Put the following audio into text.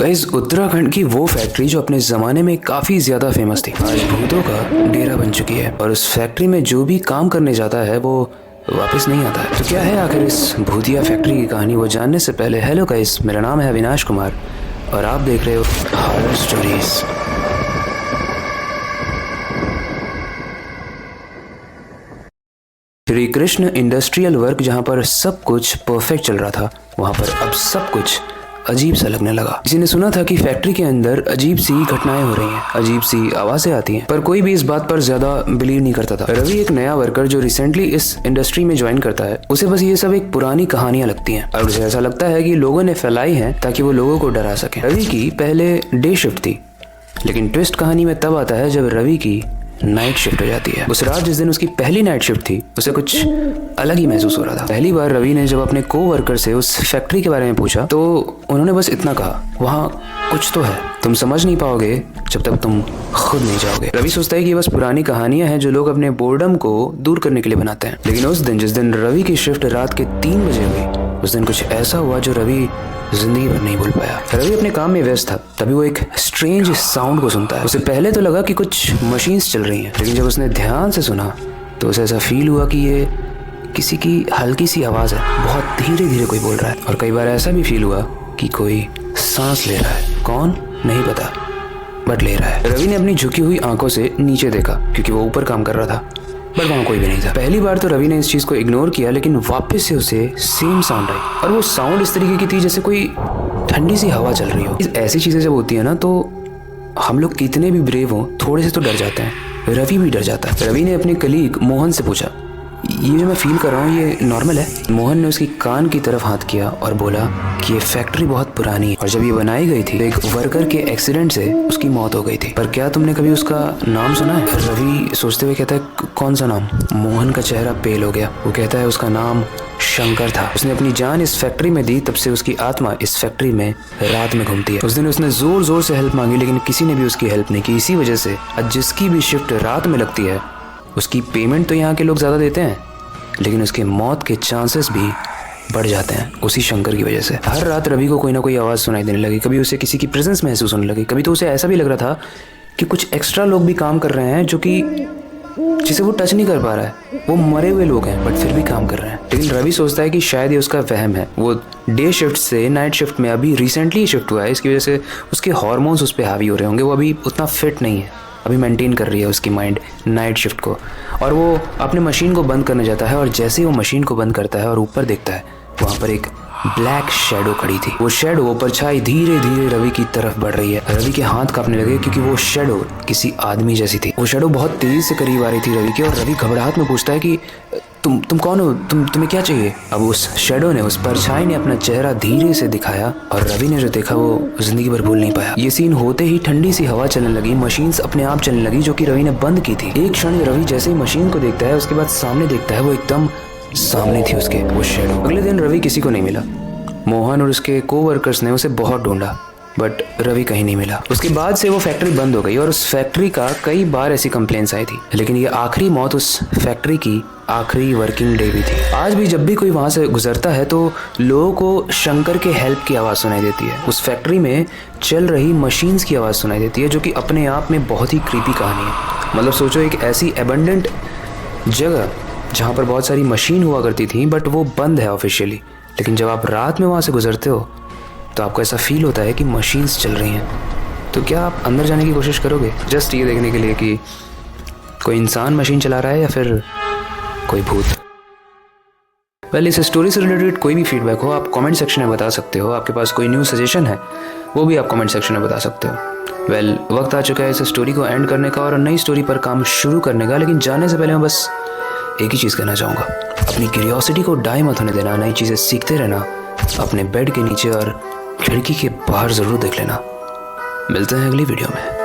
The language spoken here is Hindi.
गाइस, उत्तराखंड की वो फैक्ट्री जो अपने ज़माने में काफ़ी ज़्यादा फेमस थी, आज भूतों का डेरा बन चुकी है। और उस फैक्ट्री में जो भी काम करने जाता है वो वापस नहीं आता है। तो क्या है आखिर इस भूतिया फैक्ट्री की कहानी, वो जानने से पहले हेलो गाइस, मेरा नाम है अविनाश कुमार और आप देख रहे हो horror stories. Shri Krishna industrial work, जहाँ पर सब कुछ परफेक्ट चल रहा था, वहाँ पर अब सब कुछ अजीब सा लगने लगा। किसी ने सुना था कि फैक्ट्री के अंदर अजीब सी घटनाएं हो रही हैं, अजीब सी आवाजें आती हैं, पर कोई भी इस बात पर ज्यादा बिलीव नहीं करता था। रवि एक नया वर्कर जो रिसेंटली इस इंडस्ट्री में ज्वाइन करता है, उसे बस ये सब एक पुरानी कहानियां लगती हैं और उसे ऐसा लगता है कि लोगों ने फैलाई हैं ताकि वो लोगों को डरा सके। रवि की पहले डे शिफ्ट थी, लेकिन ट्विस्ट कहानी में तब आता है जब रवि की नाइट शिफ्ट हो जाती है। उस रात जिस दिन उसकी पहली नाइट शिफ्ट थी, उसे कुछ अलग ही महसूस हो रहा था। पहली बार रवि ने जब अपने को-वर्कर से उस फैक्ट्री के बारे में पूछा तो उन्होंने बस इतना कहा, वहाँ कुछ तो है, तुम समझ नहीं पाओगे जब तक तुम खुद नहीं जाओगे। रवि सोचता है कि बस पुरानी कहानियां हैं जो लोग अपने बोर्डम को दूर करने के लिए बनाते हैं। लेकिन उस दिन जिस दिन रवि की शिफ्ट रात के 3 बजे हुई, उस दिन कुछ ऐसा हुआ जो रवि जिंदगी भर नहीं भूल पाया। रवि अपने काम में व्यस्त था, तभी वो एक स्ट्रेंज साउंड को सुनता है। उसे पहले तो लगा कि कुछ मशीन्स चल रही हैं, लेकिन जब उसने ध्यान से सुना तो उसे ऐसा फील हुआ कि ये किसी की हल्की सी आवाज़ है, बहुत धीरे धीरे कोई बोल रहा है। और कई बार ऐसा भी फील हुआ कि कोई सांस ले रहा है, कौन नहीं पता, बट ले रहा है। रवि ने अपनी झुकी हुई आंखों से नीचे देखा क्योंकि वो ऊपर काम कर रहा था, बट वहाँ कोई भी नहीं था। पहली बार तो रवि ने इस चीज़ को इग्नोर किया, लेकिन वापस से उसे सेम साउंड आई और वो साउंड इस तरीके की थी जैसे कोई ठंडी सी हवा चल रही हो। ऐसी चीज़ें जब होती है ना, तो हम लोग कितने भी ब्रेव हों, थोड़े से तो डर जाते हैं। रवि भी डर जाता है। रवि ने अपने कलीग मोहन से पूछा, ये जो मैं फील कर रहा हूँ ये नॉर्मल है? मोहन ने उसकी कान की तरफ हाथ किया और बोला कि ये फैक्ट्री बहुत पुरानी है और जब ये बनाई गई थी तो एक वर्कर के एक्सीडेंट से उसकी मौत हो गई थी। पर क्या तुमने कभी उसका नाम सुना है? रवि सोचते हुए कहता है, कौन सा नाम? मोहन का चेहरा पेल हो गया। वो कहता है उसका नाम शंकर था। उसने अपनी जान इस फैक्ट्री में दी, तब से उसकी आत्मा इस फैक्ट्री में रात में घूमती है। उस दिन उसने जोर जोर से हेल्प मांगी, लेकिन किसी ने भी उसकी हेल्प नहीं की। इसी वजह से आज जिसकी भी शिफ्ट रात में लगती है, उसकी पेमेंट तो यहाँ के लोग ज़्यादा देते हैं, लेकिन उसके मौत के चांसेस भी बढ़ जाते हैं उसी शंकर की वजह से। हर रात रवि को कोई ना कोई आवाज़ सुनाई देने लगी। कभी उसे किसी की प्रेजेंस महसूस होने लगी, कभी तो उसे ऐसा भी लग रहा था कि कुछ एक्स्ट्रा लोग भी काम कर रहे हैं जो कि जिसे वो टच नहीं कर पा रहा है। वो मरे हुए लोग हैं बट फिर भी काम कर रहे हैं। लेकिन रवि सोचता है कि शायद ये उसका वहम है। वो डे शिफ्ट से नाइट शिफ्ट में अभी रिसेंटली शिफ्ट हुआ है, इसकी वजह से उसके हार्मोन्स उस पर हावी हो रहे होंगे। वो अभी उतना फिट नहीं है, अभी मेंटेन कर रही है उसकी माइंड नाइट शिफ्ट को। और वो अपने मशीन को बंद करने जाता है और जैसे ही वो मशीन को बंद करता है और ऊपर देखता है, वहाँ पर एक ब्लैक शैडो खड़ी थी। वो शैडो, वो परछाई धीरे धीरे रवि की तरफ बढ़ रही है। रवि के हाथ कांपने लगे क्योंकि वो शैडो किसी आदमी जैसी थी। वो शैडो बहुत तेजी से करीब आ रही थी रवि के, और रवि घबराहट में पूछता है कि तुम कौन हो? तुम्हें क्या चाहिए? अब उस शैडो ने, उस परछाई ने अपना चेहरा धीरे से दिखाया और रवि ने जो देखा वो जिंदगी भर भूल नहीं पाया। ये सीन होते ही ठंडी सी हवा चलने लगी, मशीन्स अपने आप चलने लगी जो कि रवि ने बंद की थी। एक क्षण रवि जैसे ही मशीन को देखता है, उसके बाद सामने देखता है, वो एकदम सामने थी उसके वो शैडो। अगले दिन रवि किसी को नहीं मिला। मोहन और उसके को-वर्कर्स ने उसे बहुत ढूंढा, बट रवि कहीं नहीं मिला। उसके बाद से वो फैक्ट्री बंद हो गई और उस फैक्ट्री का कई बार ऐसी कंप्लेंट्स आई थी, लेकिन ये आखिरी मौत उस फैक्ट्री की आखिरी वर्किंग डे भी थी। आज भी जब भी कोई वहाँ से गुजरता है तो लोगों को शंकर के हेल्प की आवाज़ सुनाई देती है। उस फैक्ट्री में चल रही मशीन्स की आवाज़ सुनाई देती है, जो कि अपने आप में बहुत ही क्रीपी कहानी है। मतलब सोचो, एक ऐसी एबंडेंट जगह जहाँ पर बहुत सारी मशीन हुआ करती थी, बट वो बंद है ऑफिशियली, लेकिन जब आप रात में वहाँ से गुजरते हो तो आपको ऐसा फील होता है कि मशीन्स चल रही हैं। तो क्या आप अंदर जाने की कोशिश करोगे, जस्ट ये देखने के लिए कि कोई इंसान मशीन चला रहा है या फिर कोई भूत? वेल, इस स्टोरी से रिलेटेड कोई भी फीडबैक हो आप कमेंट सेक्शन में बता सकते हो। आपके पास कोई न्यू सजेशन है वो भी आप कमेंट सेक्शन में बता सकते हो। वेल, वक्त आ चुका है इस स्टोरी को एंड करने का और नई स्टोरी पर काम शुरू करने का। लेकिन जाने से पहले मैं बस एक ही चीज़ कहना चाहूँगा, अपनी क्यूरियोसिटी को डाई मत होने देना। नई चीज़ें सीखते रहना, अपने बेड के नीचे और खिड़की के बाहर ज़रूर देख लेना। मिलते हैं अगली वीडियो में।